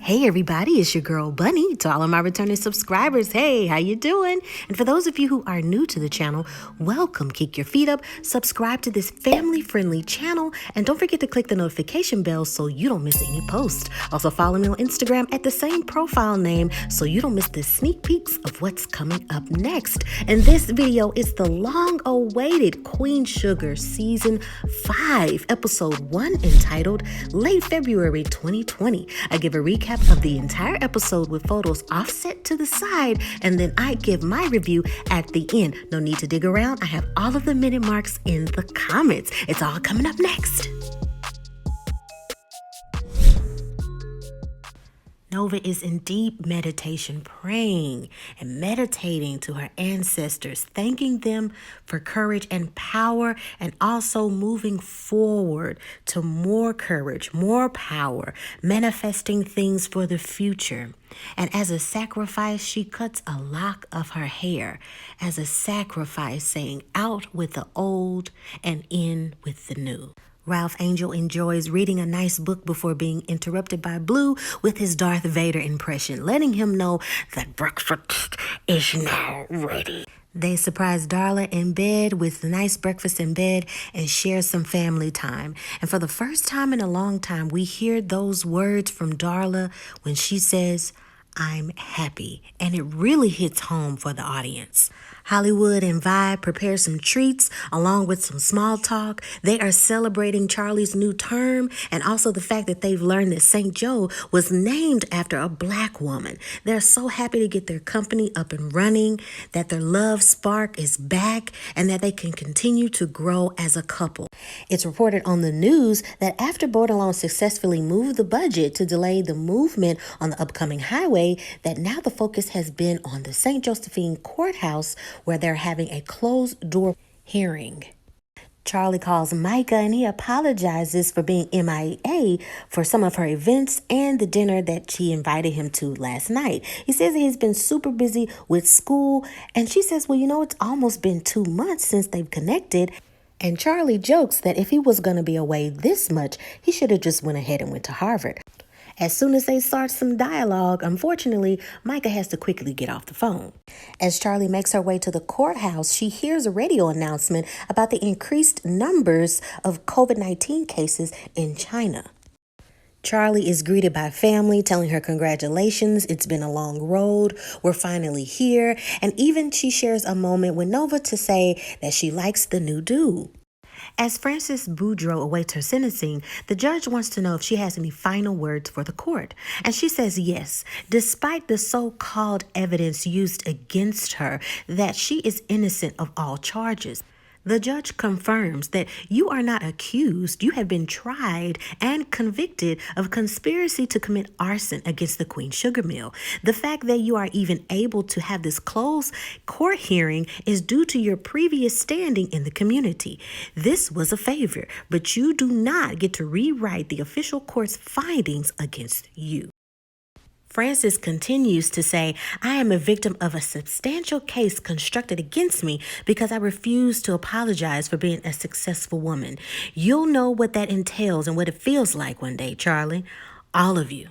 Hey everybody, it's your girl Bunny. To all of my returning subscribers, hey, how you doing? And for those of you who are new to the channel, welcome. Kick your feet up, subscribe to this family-friendly channel, and don't forget to click the notification bell so you don't miss any posts. Also follow me on Instagram at the same profile name so you don't miss the sneak peeks of what's coming up next. And this video is the long-awaited Queen Sugar Season 5, Episode 1, entitled Late February 2020. I give a recap of the entire episode with photos offset to the side, and then I give my review at the end. No need to dig around. I have all of the minute marks in the comments. It's all coming up next. Nova is in deep meditation, praying and meditating to her ancestors, thanking them for courage and power, and also moving forward to more courage, more power, manifesting things for the future. And as a sacrifice, she cuts a lock of her hair as a sacrifice, saying, out with the old and in with the new. Ralph Angel enjoys reading a nice book before being interrupted by Blue with his Darth Vader impression, letting him know that breakfast is now ready. They surprise Darla in bed with a nice breakfast in bed and share some family time. And for the first time in a long time, we hear those words from Darla when she says, I'm happy. And it really hits home for the audience. Hollywood and Vibe prepare some treats along with some small talk. They are celebrating Charlie's new term and also the fact that they've learned that St. Joe was named after a black woman. They're so happy to get their company up and running, that their love spark is back, and that they can continue to grow as a couple. It's reported on the news that after Bordelon successfully moved the budget to delay the movement on the upcoming highway, that now the focus has been on the St. Josephine courthouse, where they're having a closed-door hearing. Charley calls Micah and he apologizes for being MIA for some of her events and the dinner that she invited him to last night. He says that he's been super busy with school, and she says, well, it's almost been 2 months since they've connected. And Charley jokes that if he was going to be away this much, he should have just went ahead and went to Harvard. As soon as they start some dialogue, unfortunately, Micah has to quickly get off the phone. As Charley makes her way to the courthouse, she hears a radio announcement about the increased numbers of COVID-19 cases in China. Charley is greeted by family telling her congratulations, it's been a long road, we're finally here, and even she shares a moment with Nova to say that she likes the new dude. As Frances Boudreaux awaits her sentencing, the judge wants to know if she has any final words for the court. And she says yes, despite the so-called evidence used against her, that she is innocent of all charges. The judge confirms that you are not accused, you have been tried and convicted of conspiracy to commit arson against the Queen Sugar Mill. The fact that you are even able to have this closed court hearing is due to your previous standing in the community. This was a favor, but you do not get to rewrite the official court's findings against you. Frances continues to say, I am a victim of a substantial case constructed against me because I refuse to apologize for being a successful woman. You'll know what that entails and what it feels like one day, Charley. All of you.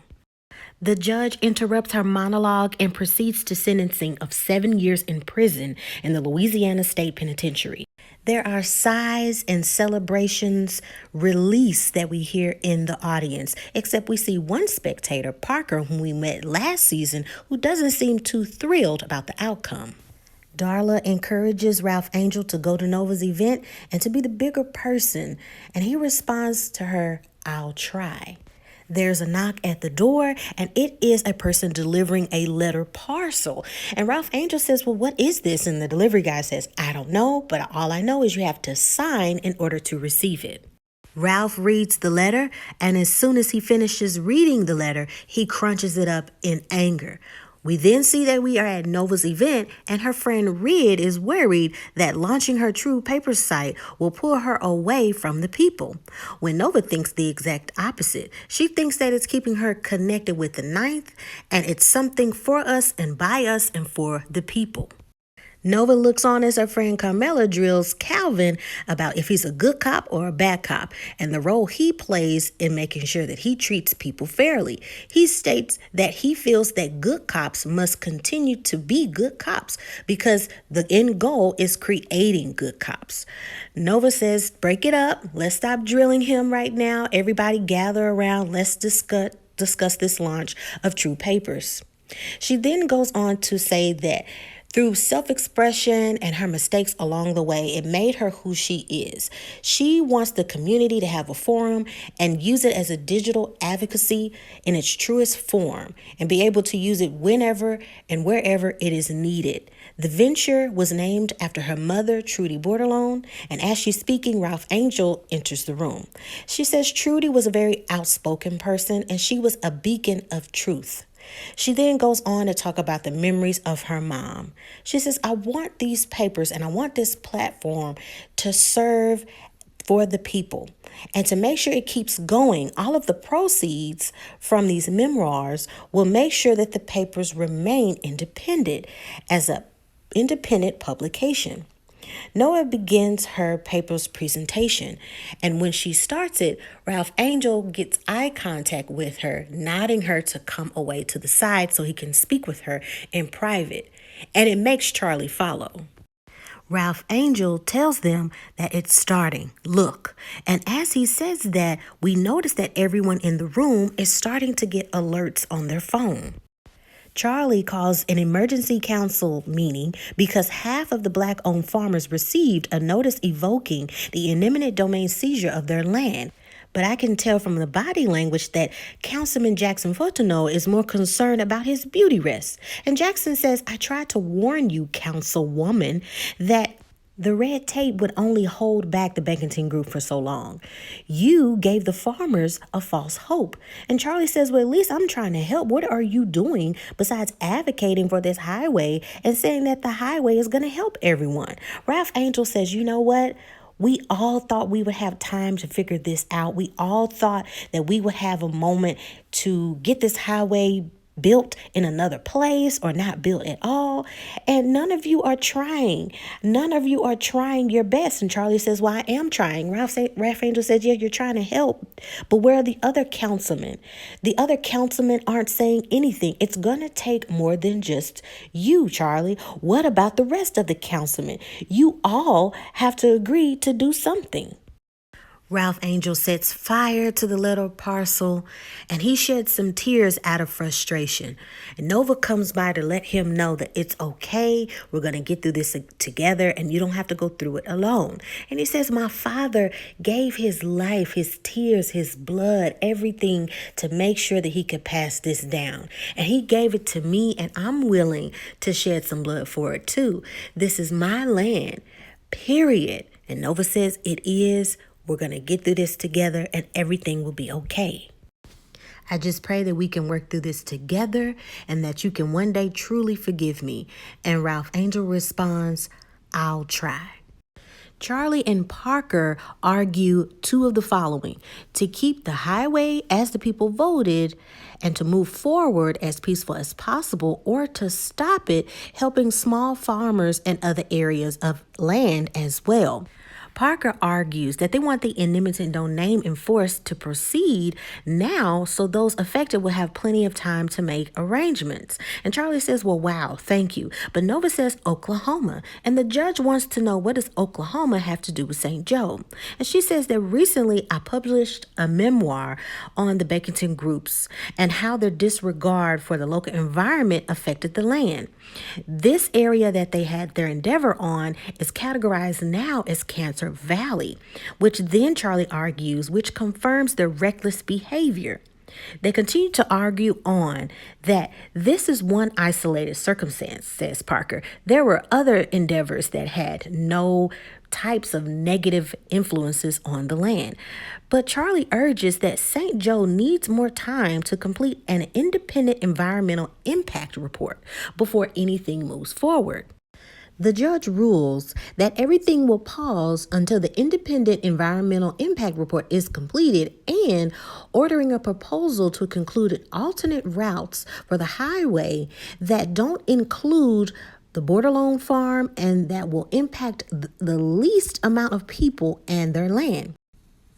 The judge interrupts her monologue and proceeds to sentencing of 7 years in prison in the Louisiana State Penitentiary. There are sighs and celebrations release that we hear in the audience, except we see one spectator, Parker, whom we met last season, who doesn't seem too thrilled about the outcome. Darla encourages Ralph Angel to go to Nova's event and to be the bigger person, and he responds to her, I'll try. There's a knock at the door, and it is a person delivering a letter parcel. And Ralph Angel says, well, what is this? And the delivery guy says, I don't know, but all I know is you have to sign in order to receive it. Ralph reads the letter, and as soon as he finishes reading the letter, he crunches it up in anger. We then see that we are at Nova's event, and her friend Red is worried that launching her True Paper site will pull her away from the people. When Nova thinks the exact opposite. She thinks that it's keeping her connected with the ninth, and it's something for us and by us and for the people. Nova looks on as her friend Carmela drills Calvin about if he's a good cop or a bad cop and the role he plays in making sure that he treats people fairly. He states that he feels that good cops must continue to be good cops because the end goal is creating good cops. Nova says, break it up. Let's stop drilling him right now. Everybody gather around. Let's discuss this launch of True Papers. She then goes on to say that through self-expression and her mistakes along the way, it made her who she is. She wants the community to have a forum and use it as a digital advocacy in its truest form and be able to use it whenever and wherever it is needed. The venture was named after her mother, Trudy Bordelon, and as she's speaking, Ralph Angel enters the room. She says Trudy was a very outspoken person and she was a beacon of truth. She then goes on to talk about the memories of her mom. She says, I want these papers and I want this platform to serve for the people and to make sure it keeps going. All of the proceeds from these memoirs will make sure that the papers remain independent as an independent publication. Noah begins her paper's presentation, and when she starts it, Ralph Angel gets eye contact with her, nodding her to come away to the side so he can speak with her in private, and it makes Charley follow. Ralph Angel tells them that it's starting. Look. And as he says that, we notice that everyone in the room is starting to get alerts on their phone. Charley calls an emergency council meeting because half of the Black-owned farmers received a notice evoking the eminent domain seizure of their land. But I can tell from the body language that Councilman Jackson Fortuneau is more concerned about his beauty rest. And Jackson says, I tried to warn you, councilwoman, that the red tape would only hold back the Bankington Group for so long. You gave the farmers a false hope. And Charley says, well, at least I'm trying to help. What are you doing besides advocating for this highway and saying that the highway is going to help everyone? Ralph Angel says, you know what? We all thought we would have time to figure this out. We all thought that we would have a moment to get this highway built in another place or not built at all. And none of you are trying. None of you are trying your best. And Charley says, well, I am trying. Ralph Angel says, yeah, you're trying to help. But where are the other councilmen? The other councilmen aren't saying anything. It's going to take more than just you, Charley. What about the rest of the councilmen? You all have to agree to do something. Ralph Angel sets fire to the letter parcel, and he sheds some tears out of frustration. And Nova comes by to let him know that it's okay. We're going to get through this together, and you don't have to go through it alone. And he says, my father gave his life, his tears, his blood, everything to make sure that he could pass this down. And he gave it to me, and I'm willing to shed some blood for it too. This is my land, period. And Nova says it is. We're going to get through this together and everything will be okay. I just pray that we can work through this together and that you can one day truly forgive me. And Ralph Angel responds, I'll try. Charley and Parker argue two of the following: to keep the highway as the people voted and to move forward as peaceful as possible, or to stop it, helping small farmers and other areas of land as well. Parker argues that they want the eminent domain enforced to proceed now so those affected will have plenty of time to make arrangements. And Charley says, well, wow, thank you. But Nova says Oklahoma. And the judge wants to know, what does Oklahoma have to do with St. Joe? And she says that recently I published a memoir on the Bankington groups and how their disregard for the local environment affected the land. This area that they had their endeavor on is categorized now as Cancer Valley, which then Charley argues, which confirms their reckless behavior. They continue to argue on that this is one isolated circumstance, says Parker. There were other endeavors that had no types of negative influences on the land. But Charley urges that St. Joe needs more time to complete an independent environmental impact report before anything moves forward. The judge rules that everything will pause until the independent environmental impact report is completed and ordering a proposal to conclude alternate routes for the highway that don't include the Borderline farm, and that will impact the least amount of people and their land.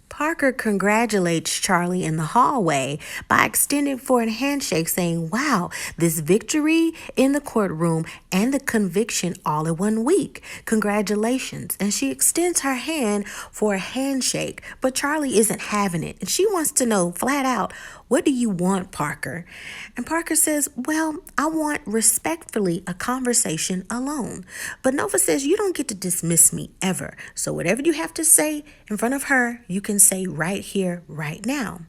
Parker congratulates Charley in the hallway by extending for a handshake, saying, wow, this victory in the courtroom and the conviction all in 1 week. Congratulations. And she extends her hand for a handshake, but Charley isn't having it. And she wants to know flat out, what do you want, Parker? And Parker says, well, I want respectfully a conversation alone. But Nova says, you don't get to dismiss me ever. So whatever you have to say in front of her, you can say right here, right now.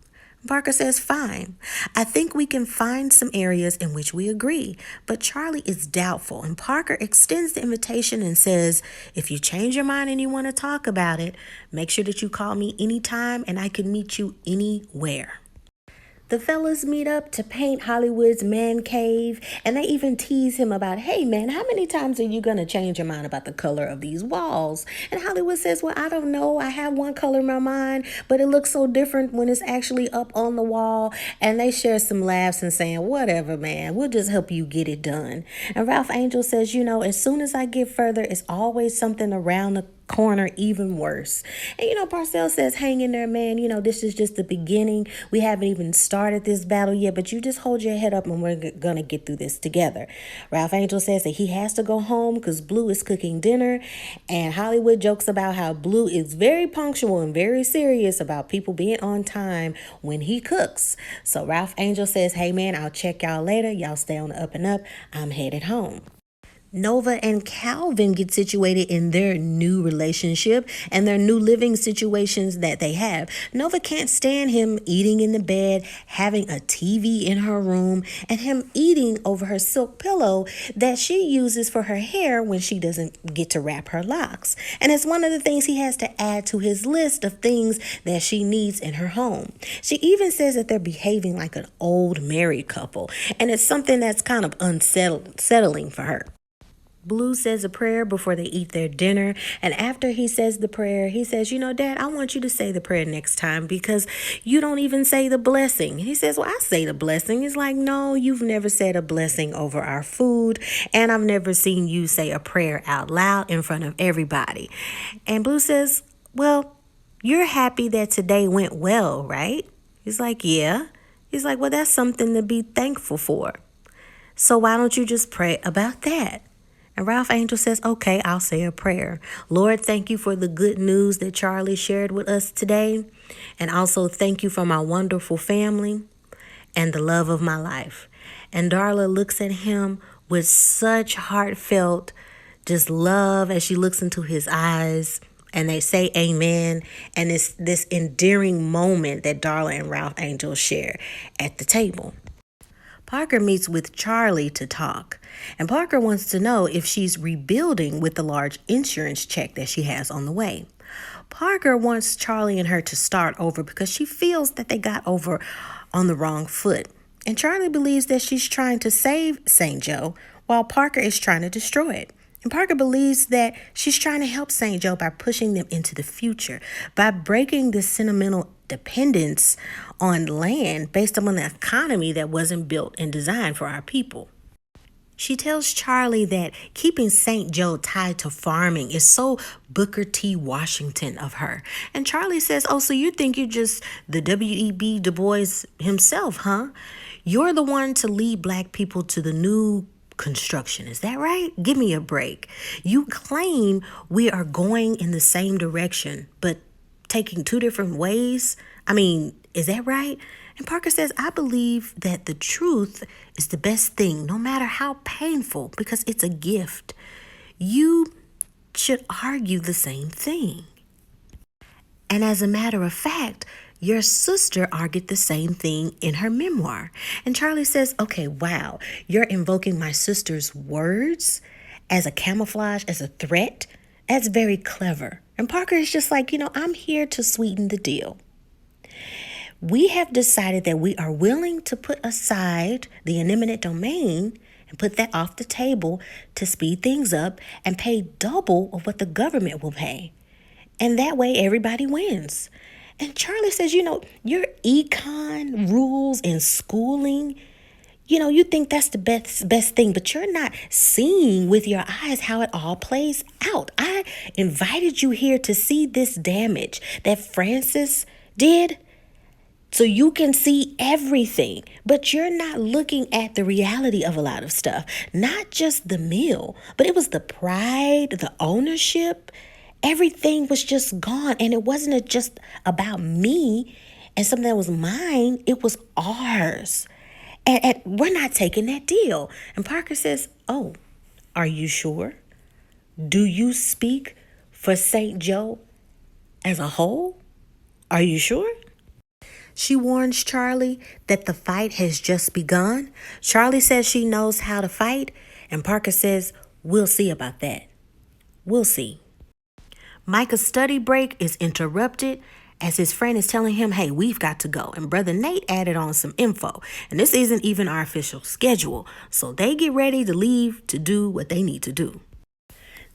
Parker says, fine. I think we can find some areas in which we agree. But Charley is doubtful, and Parker extends the invitation and says, if you change your mind and you want to talk about it, make sure that you call me anytime and I can meet you anywhere. The fellas meet up to paint Hollywood's man cave, and they even tease him about, hey man, how many times are you going to change your mind about the color of these walls? And Hollywood says, well, I don't know. I have one color in my mind, but it looks so different when it's actually up on the wall. And they share some laughs and saying, whatever, man, we'll just help you get it done. And Ralph Angel says, as soon as I get further, it's always something around the corner even worse. And Parcell says, hang in there, man. This is just the beginning. We haven't even started this battle yet, but you just hold your head up and we're gonna get through this together. Ralph Angel says that he has to go home because Blue is cooking dinner, and Hollywood jokes about how Blue is very punctual and very serious about people being on time when he cooks. So Ralph Angel says, hey man, I'll check y'all later. Y'all stay on the up and up. I'm headed home. Nova and Calvin get situated in their new relationship and their new living situations that they have. Nova can't stand him eating in the bed, having a TV in her room, and him eating over her silk pillow that she uses for her hair when she doesn't get to wrap her locks. And it's one of the things he has to add to his list of things that she needs in her home. She even says that they're behaving like an old married couple, and it's something that's kind of unsettling for her. Blue says a prayer before they eat their dinner. And after he says the prayer, he says, Dad, I want you to say the prayer next time because you don't even say the blessing. He says, well, I say the blessing. He's like, no, you've never said a blessing over our food. And I've never seen you say a prayer out loud in front of everybody. And Blue says, well, you're happy that today went well, right? He's like, yeah. He's like, well, that's something to be thankful for. So why don't you just pray about that? And Ralph Angel says, okay, I'll say a prayer. Lord, thank you for the good news that Charley shared with us today. And also thank you for my wonderful family and the love of my life. And Darla looks at him with such heartfelt just love as she looks into his eyes. And they say amen. And it's this endearing moment that Darla and Ralph Angel share at the table. Parker meets with Charley to talk, and Parker wants to know if she's rebuilding with the large insurance check that she has on the way. Parker wants Charley and her to start over because she feels that they got over on the wrong foot. And Charley believes that she's trying to save St. Joe while Parker is trying to destroy it. And Parker believes that she's trying to help St. Joe by pushing them into the future, by breaking this sentimental dependence on land based upon the economy that wasn't built and designed for our people. She tells Charley that keeping St. Joe tied to farming is so Booker T. Washington of her. And Charley says, oh, so you think you're just the W.E.B. Du Bois himself, huh? You're the one to lead Black people to the new construction. Is that right? Give me a break. You claim we are going in the same direction, but taking two different ways? I mean, is that right? And Parker says, I believe that the truth is the best thing, no matter how painful, because it's a gift. You should argue the same thing. And as a matter of fact, your sister argued the same thing in her memoir. And Charley says, okay, wow, you're invoking my sister's words as a camouflage, as a threat. That's very clever. And Parker is just like, I'm here to sweeten the deal. We have decided that we are willing to put aside the eminent domain and put that off the table to speed things up and pay double of what the government will pay. And that way everybody wins. And Charley says, your econ rules and schooling, You think that's the best thing, but you're not seeing with your eyes how it all plays out. I invited you here to see this damage that Francis did so you can see everything, but you're not looking at the reality of a lot of stuff. Not just the meal, but it was the pride, the ownership. Everything was just gone, and it wasn't just about me and something that was mine. It was ours. And we're not taking that deal. And Parker says, "Oh, are you sure? Do you speak for St. Joe as a whole? Are you sure?" She warns Charley that the fight has just begun. Charley says she knows how to fight, and Parker says, "We'll see about that. We'll see." Micah's study break is interrupted as his friend is telling him, "Hey, we've got to go." And Brother Nate added on some info. And this isn't even our official schedule. So they get ready to leave to do what they need to do.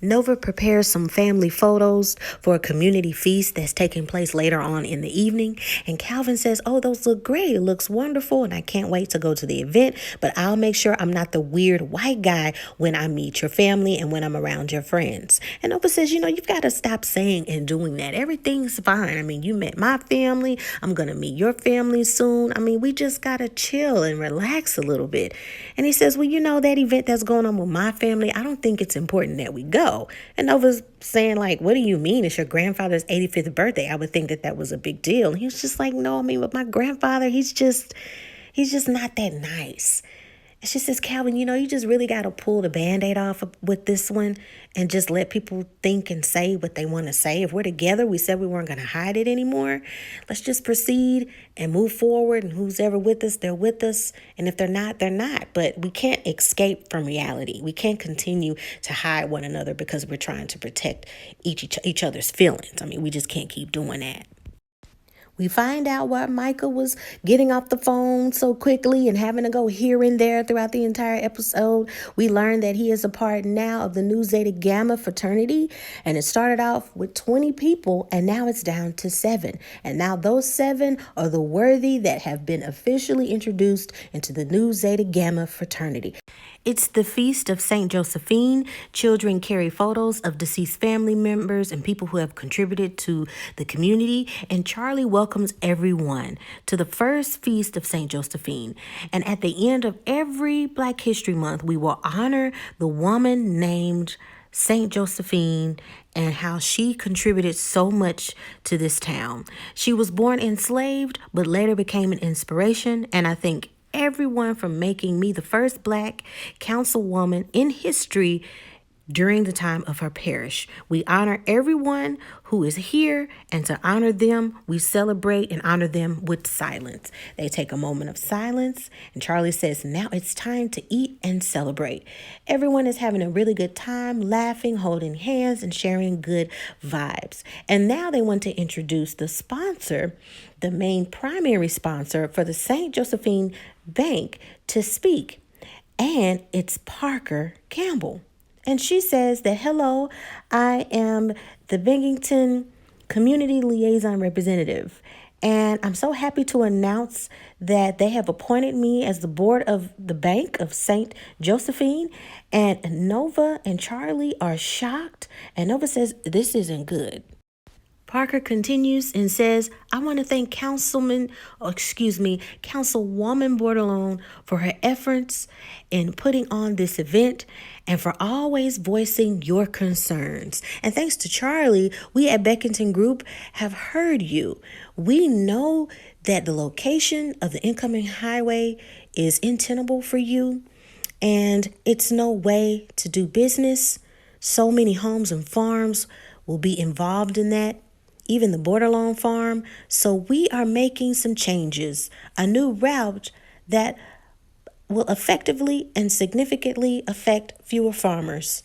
Nova prepares some family photos for a community feast that's taking place later on in the evening. And Calvin says, "Oh, those look great. It looks wonderful. And I can't wait to go to the event. But I'll make sure I'm not the weird white guy when I meet your family and when I'm around your friends." And Nova says, "You've got to stop saying and doing that. Everything's fine. I mean, you met my family. I'm going to meet your family soon. I mean, we just got to chill and relax a little bit." And he says, "Well, that event that's going on with my family, I don't think it's important that we go." And Nova's saying, like, "What do you mean? It's your grandfather's 85th birthday. I would think that was a big deal." And he was just like, "No, I mean, with my grandfather, he's just not that nice." And she says, "Calvin, you just really got to pull the Band-Aid off with this one and just let people think and say what they want to say. If we're together, we said we weren't going to hide it anymore. Let's just proceed and move forward. And who's ever with us, they're with us. And if they're not, they're not. But we can't escape from reality. We can't continue to hide one another because we're trying to protect each other's feelings. I mean, we just can't keep doing that." We find out why Micah was getting off the phone so quickly and having to go here and there throughout the entire episode. We learn that he is a part now of the new Zeta Gamma fraternity, and it started off with 20 people, and now it's down to 7. And now those 7 are the worthy that have been officially introduced into the new Zeta Gamma fraternity. It's the feast of St. Josephine. Children carry photos of deceased family members and people who have contributed to the community. And Charley welcomes everyone to the first feast of St. Josephine. And at the end of every Black History Month, we will honor the woman named St. Josephine and how she contributed so much to this town. She was born enslaved, but later became an inspiration. And I think everyone from making me the first Black councilwoman in history during the time of her parish. We honor everyone who is here, and to honor them, we celebrate and honor them with silence. They take a moment of silence, and Charley says, "Now it's time to eat and celebrate." Everyone is having a really good time, laughing, holding hands, and sharing good vibes. And now they want to introduce the sponsor, the main primary sponsor for the St. Josephine Bank, to speak. And it's Parker Campbell. And she says that, "Hello, I am the Binghamton Community Liaison Representative. And I'm so happy to announce that they have appointed me as the board of the Bank of St. Josephine." And Nova and Charley are shocked. And Nova says, "This isn't good." Parker continues and says, "I want to thank Councilwoman Bordelon for her efforts in putting on this event and for always voicing your concerns. And thanks to Charley, we at Beckington Group have heard you. We know that the location of the incoming highway is untenable for you, and it's no way to do business. So many homes and farms will be involved in that, even the Bordelon farm. So we are making some changes, a new route that will effectively and significantly affect fewer farmers,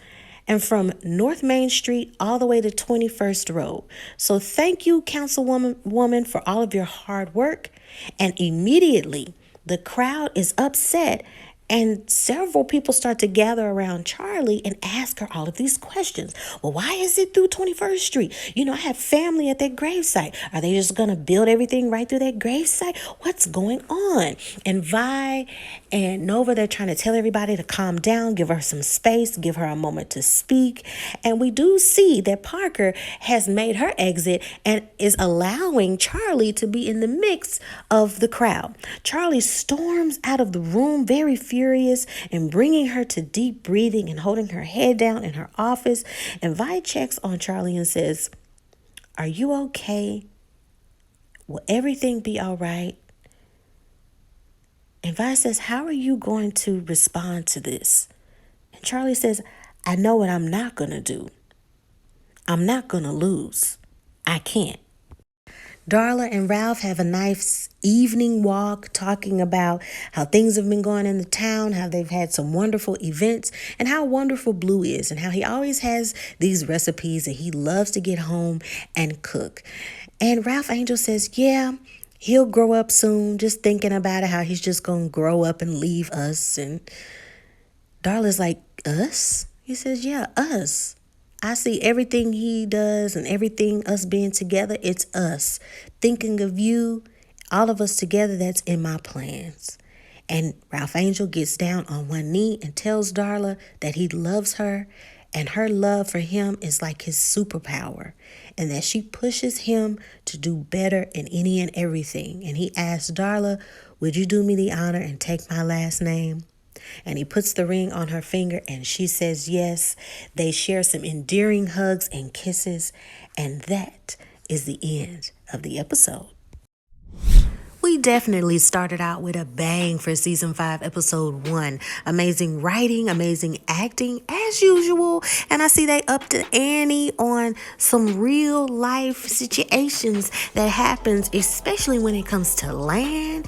and from North Main Street all the way to 21st Road. So thank you, Councilwoman, for all of your hard work." And immediately the crowd is upset And several people start to gather around Charley and ask her all of these questions. Well, why is it through 21st Street? I have family at that gravesite. Are they just going to build everything right through that gravesite? What's going on? And Vi and Nova, they're trying to tell everybody to calm down, give her some space, give her a moment to speak. And we do see that Parker has made her exit and is allowing Charley to be in the mix of the crowd. Charley storms out of the room very furious and bringing her to deep breathing and holding her head down in her office. And Vi checks on Charley and says, "Are you okay? Will everything be all right?" And Vi says, "How are you going to respond to this?" And Charley says, "I know what I'm not going to do. I'm not going to lose. I can't." Darla and Ralph have a nice evening walk talking about how things have been going in the town, how they've had some wonderful events, and how wonderful Blue is, and how he always has these recipes that he loves to get home and cook. And Ralph Angel says, yeah, he'll grow up soon, just thinking about it, how he's just going to grow up and leave us. And Darla's like, us? He says, yeah, us. I see everything he does and everything us being together, it's us. Thinking of you, all of us together, that's in my plans. And Ralph Angel gets down on one knee and tells Darla that he loves her and her love for him is like his superpower and that she pushes him to do better in any and everything. And he asks Darla, would you do me the honor and take my last name? And he puts the ring on her finger and she says yes. They share some endearing hugs and kisses. And that is the end of the episode. We definitely started out with a bang for season 5, episode 1. Amazing writing, amazing acting as usual. And I see they upped the ante on some real life situations that happens, especially when it comes to land,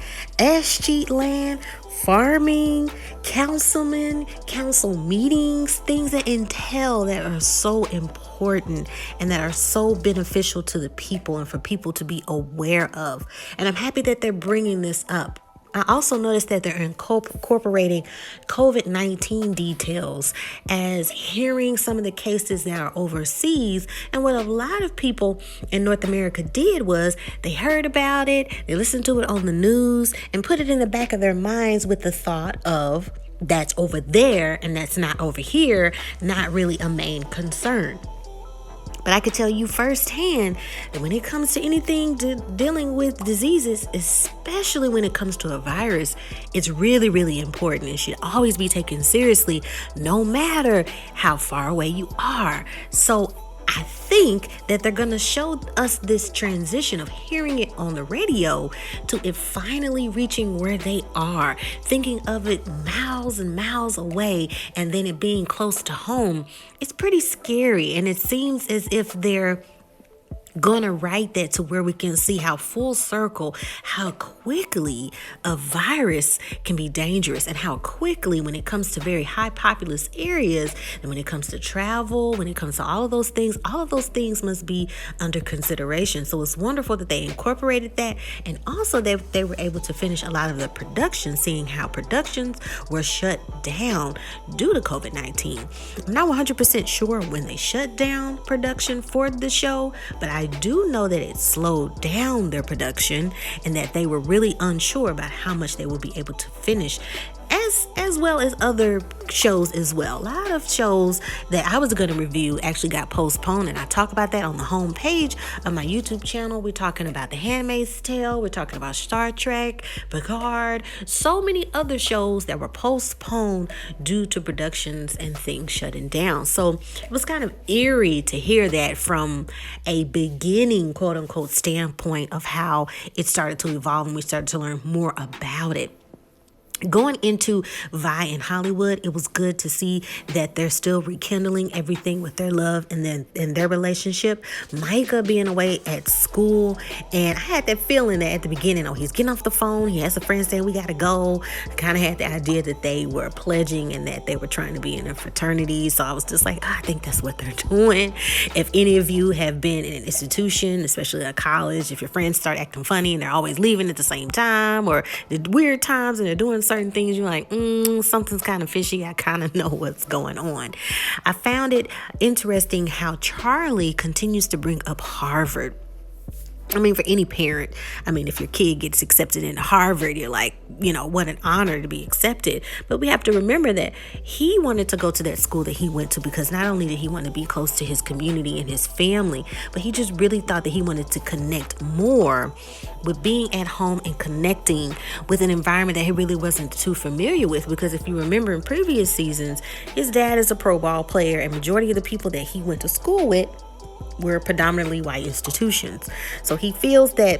cheat land, farming, councilmen, council meetings, things that entail that are so important and that are so beneficial to the people and for people to be aware of. And I'm happy that they're bringing this up. I also noticed that they're incorporating COVID-19 details as hearing some of the cases that are overseas. And what a lot of people in North America did was they heard about it, they listened to it on the news, and put it in the back of their minds with the thought of that's over there and that's not over here, not really a main concern. But I could tell you firsthand that when it comes to anything dealing with diseases, especially when it comes to a virus, it's really, really important. It should always be taken seriously, no matter how far away you are. So I think that they're going to show us this transition of hearing it on the radio to it finally reaching where they are, thinking of it miles and miles away, and then it being close to home. It's pretty scary, and it seems as if they're gonna write that to where we can see how full circle, how quickly a virus can be dangerous, and how quickly when it comes to very high populous areas, and when it comes to travel, when it comes to all of those things must be under consideration. So it's wonderful that they incorporated that, and also that they were able to finish a lot of the production, seeing how productions were shut down due to COVID-19. I'm not 100% sure when they shut down production for the show, but I do know that it slowed down their production and that they were really unsure about how much they would be able to finish, as well as other shows as well. A lot of shows that I was going to review actually got postponed, and I talk about that on the home page of my YouTube channel. We're talking about The Handmaid's Tale, we're talking about Star Trek, Picard, so many other shows that were postponed due to productions and things shutting down. So it was kind of eerie to hear that from a beginning, quote unquote, standpoint of how it started to evolve and we started to learn more about it. Going into Vi in Hollywood, it was good to see that they're still rekindling everything with their love and then in their relationship. Micah being away at school, and I had that feeling that at the beginning, he's getting off the phone, he has a friend saying we gotta go. I kind of had the idea that they were pledging and that they were trying to be in a fraternity. So I was just like, I think that's what they're doing. If any of you have been in an institution, especially a college, if your friends start acting funny and they're always leaving at the same time or the weird times and they're doing certain things, you're like, something's kind of fishy. I kind of know what's going on. I found it interesting how Charley continues to bring up Harvard. I mean, for any parent, if your kid gets accepted into Harvard, you're like, what an honor to be accepted. But we have to remember that he wanted to go to that school that he went to because not only did he want to be close to his community and his family, but he just really thought that he wanted to connect more with being at home and connecting with an environment that he really wasn't too familiar with. Because if you remember in previous seasons, his dad is a pro ball player, and majority of the people that he went to school with were predominantly white institutions. So he feels that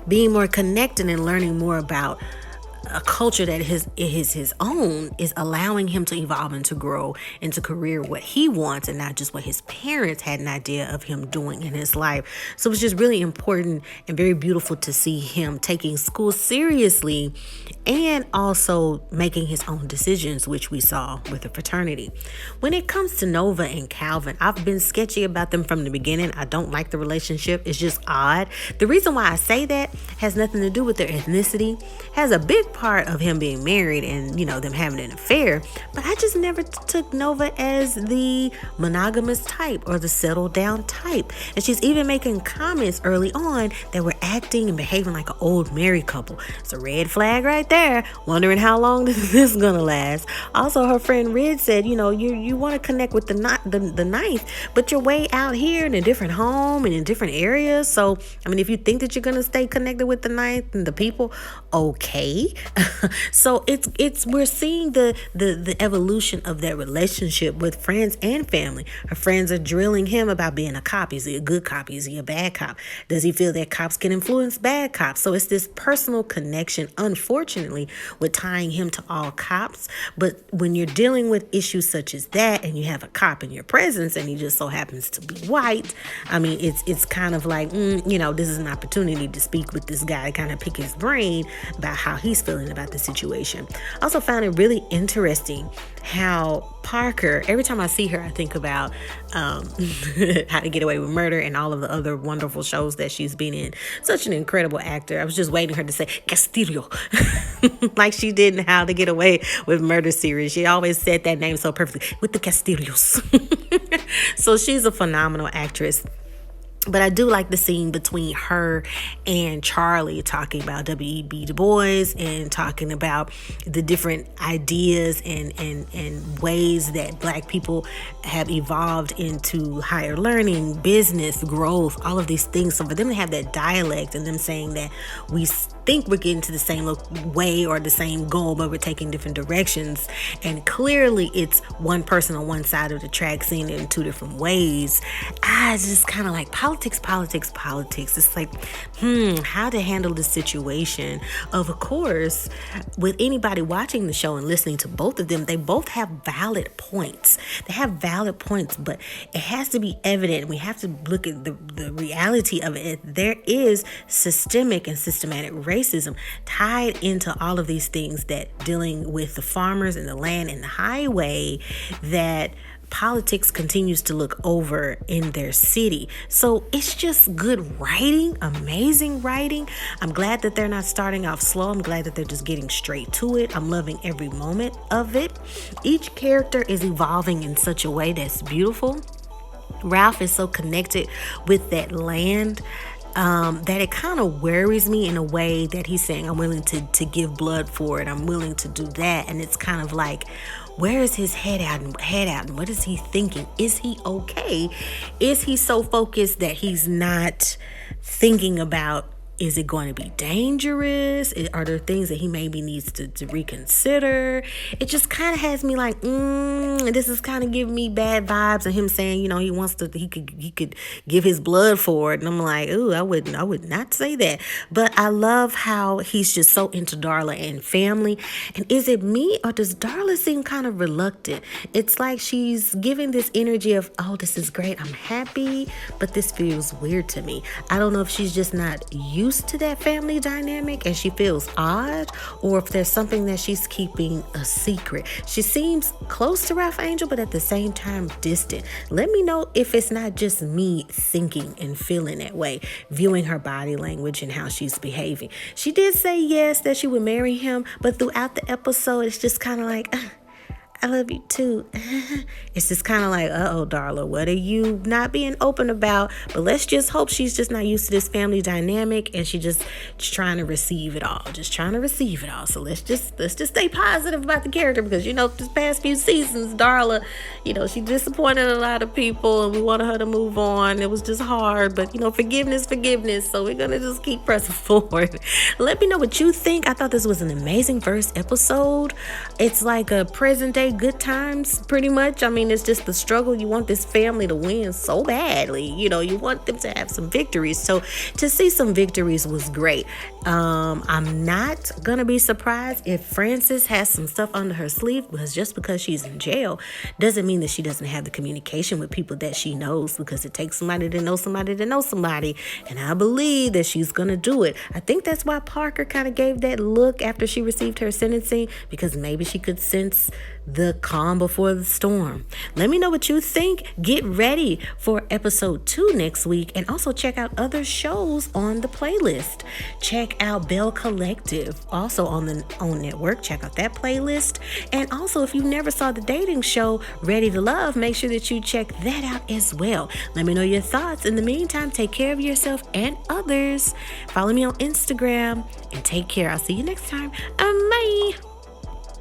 being more connected and learning more about a culture that is his own is allowing him to evolve and to grow into career what he wants and not just what his parents had an idea of him doing in his life. So it's just really important and very beautiful to see him taking school seriously and also making his own decisions, which we saw with the fraternity. When it comes to Nova and Calvin, I've been sketchy about them from the beginning. I don't like the relationship. It's just odd. The reason why I say that has nothing to do with their ethnicity. Has a big part of him being married and, them having an affair. But I just never took Nova as the monogamous type or the settled down type. And she's even making comments early on that we're acting and behaving like an old married couple. It's a red flag right there. Wondering how long this is gonna last. Also, her friend Red said, you want to connect with the ninth, but you're way out here in a different home and in different areas. So, if you think that you're gonna stay connected with the ninth and the people, okay. So we're seeing the evolution of that relationship with friends and family. Her friends are drilling him about being a cop. Is he a good cop? Is he a bad cop? Does he feel that cops can influence bad cops? So it's this personal connection, unfortunately, with tying him to all cops. But when you're dealing with issues such as that and you have a cop in your presence and he just so happens to be white, it's kind of like, this is an opportunity to speak with this guy, kind of pick his brain about how he's feeling about the situation. I also found it really interesting how Parker, every time I see her, I think about How to Get Away with Murder and all of the other wonderful shows that she's been in. Such an incredible actor. I was just waiting for her to say Castillo like she did in How to Get Away with Murder series. She always said that name so perfectly, with the Castillos. So she's a phenomenal actress. But I do like the scene between her and Charley talking about W.E.B. Du Bois and talking about the different ideas and ways that Black people have evolved into higher learning, business, growth, all of these things. So for them to have that dialect and them saying that we think we're getting to the same way or the same goal, but we're taking different directions. And clearly it's one person on one side of the track seeing it in two different ways. I just kind of like politics. It's like, how to handle the situation. Of course, with anybody watching the show and listening to both of them, they both have valid points. But it has to be evident. We have to look at the reality of it. There is systemic and systematic racism tied into all of these things, that dealing with the farmers and the land and the highway, that politics continues to look over in their city. So it's just good writing, amazing writing. I'm glad that they're not starting off slow. I'm glad that they're just getting straight to it. I'm loving every moment of it. Each character is evolving in such a way that's beautiful. Ralph is so connected with that land that it kind of worries me in a way that he's saying, I'm willing to give blood for it. I'm willing to do that. And it's kind of like, where is his head out and what is he thinking? Is he okay? Is he so focused that he's not thinking about, is it going to be dangerous? Are there things that he maybe needs to reconsider? It just kind of has me like, this is kind of giving me bad vibes. And him saying, he could give his blood for it. And I'm like, ooh, I would not say that. But I love how he's just so into Darla and family. And is it me, or does Darla seem kind of reluctant? It's like she's giving this energy of, oh, this is great, I'm happy, but this feels weird to me. I don't know if she's just not used used to that family dynamic and she feels odd, or if there's something that she's keeping a secret. She seems close to Ralph Angel, but at the same time distant. Let me know if it's not just me thinking and feeling that way, viewing her body language and how she's behaving. She did say yes, that she would marry him, but throughout the episode, it's just kind of like, I love you too. It's just kind of like, Darla, what are you not being open about? But let's just hope she's just not used to this family dynamic and she's just trying to receive it all. So let's just stay positive about the character, because, this past few seasons, Darla, she disappointed a lot of people and we wanted her to move on. It was just hard, but, forgiveness. So we're going to just keep pressing forward. Let me know what you think. I thought this was an amazing first episode. It's like a present day good times, pretty much. I mean, it's just the struggle. You want this family to win so badly. You want them to have some victories. So to see some victories was great. I'm not gonna be surprised if Frances has some stuff under her sleeve, because just because she's in jail doesn't mean that she doesn't have the communication with people that she knows, because it takes somebody to know somebody, and I believe that she's gonna do it. I think that's why Parker kind of gave that look after she received her sentencing, because maybe she could sense the calm before the storm. Let me know what you think. Get ready for episode 2 next week, and also check out other shows on the playlist. Check out Bell Collective, also on the OWN network. Check out that playlist. And also, if you never saw the dating show Ready to Love, make sure that you check that out as well. Let me know your thoughts. In the meantime, take care of yourself and others. Follow me on Instagram and take care. I'll see you next time. Bye.